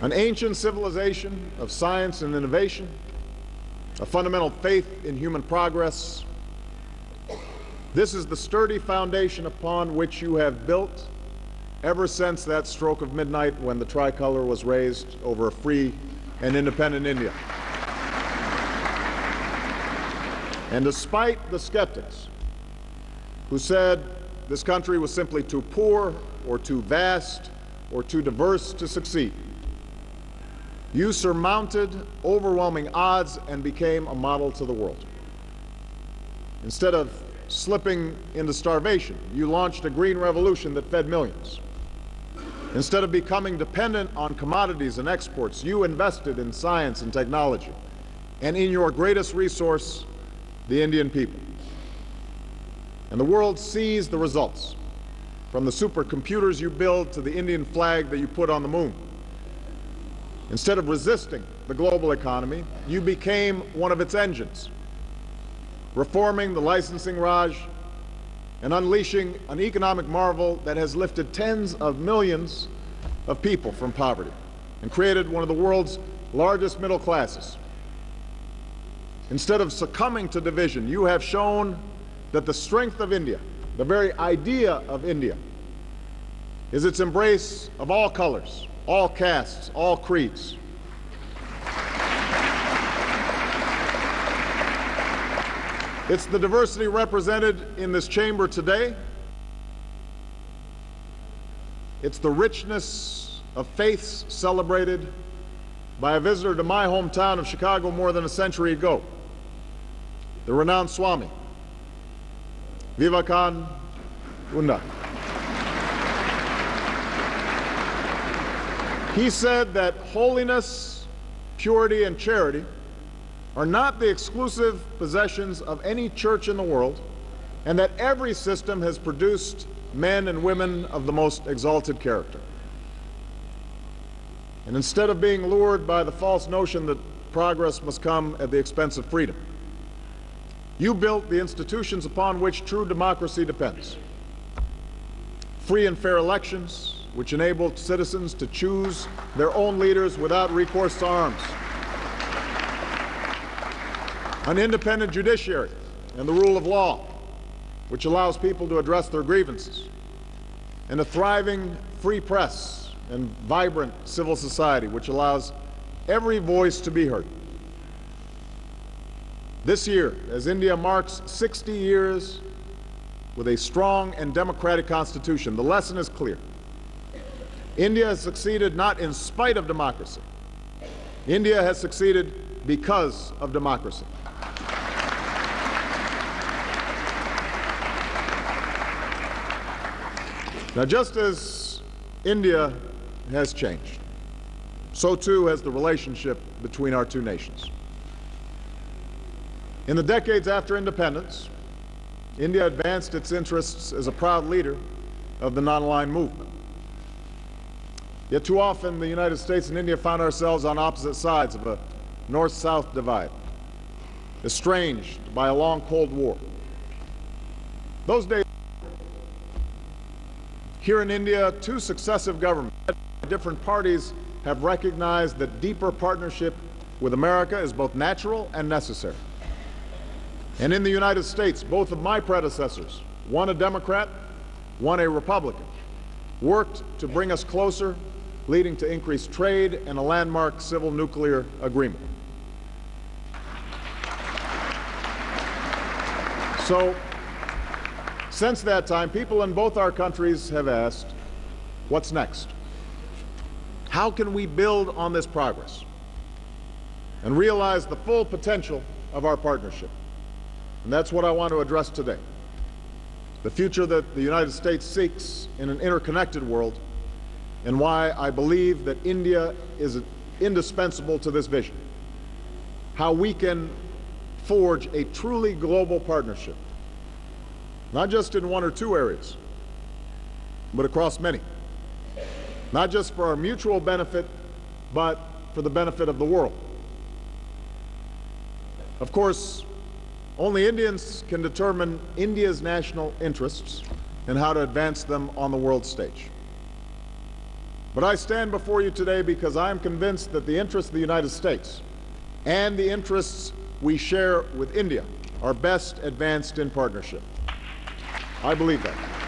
An ancient civilization of science and innovation, a fundamental faith in human progress. This is the sturdy foundation upon which you have built ever since that stroke of midnight when the tricolor was raised over a free and independent India. And despite the skeptics who said this country was simply too poor or too vast or too diverse to succeed, you surmounted overwhelming odds and became a model to the world. Instead of slipping into starvation, you launched a green revolution that fed millions. Instead of becoming dependent on commodities and exports, you invested in science and technology, and in your greatest resource, the Indian people. And the world sees the results, from the supercomputers you build to the Indian flag that you put on the moon. Instead of resisting the global economy, you became one of its engines, reforming the licensing Raj and unleashing an economic marvel that has lifted tens of millions of people from poverty and created one of the world's largest middle classes. Instead of succumbing to division, you have shown that the strength of India, the very idea of India, is its embrace of all colors, all castes, all creeds. It's the diversity represented in this chamber today. It's the richness of faiths celebrated by a visitor to my hometown of Chicago more than a century ago, the renowned Swami Vivekananda. He said that holiness, purity, and charity are not the exclusive possessions of any church in the world, and that every system has produced men and women of the most exalted character. And instead of being lured by the false notion that progress must come at the expense of freedom, you built the institutions upon which true democracy depends. Free and fair elections, which enabled citizens to choose their own leaders without recourse to arms. An independent judiciary and the rule of law, which allows people to address their grievances. And a thriving free press and vibrant civil society, which allows every voice to be heard. This year, as India marks 60 years with a strong and democratic constitution, the lesson is clear. India has succeeded not in spite of democracy. India has succeeded because of democracy. Now, just as India has changed, so too has the relationship between our two nations. In the decades after independence, India advanced its interests as a proud leader of the non-aligned movement. Yet too often, the United States and India found ourselves on opposite sides of a north-south divide, estranged by a long Cold War. Those days, here in India, two successive governments, different parties, have recognized that deeper partnership with America is both natural and necessary. And in the United States, both of my predecessors, one a Democrat, one a Republican, worked to bring us closer, leading to increased trade and a landmark civil nuclear agreement. So, since that time, people in both our countries have asked, what's next? How can we build on this progress and realize the full potential of our partnership? And that's what I want to address today. The future that the United States seeks in an interconnected world, and why I believe that India is indispensable to this vision. How we can forge a truly global partnership, not just in one or two areas, but across many. Not just for our mutual benefit, but for the benefit of the world. Of course, only Indians can determine India's national interests and how to advance them on the world stage. But I stand before you today because I am convinced that the interests of the United States and the interests we share with India are best advanced in partnership. I believe that.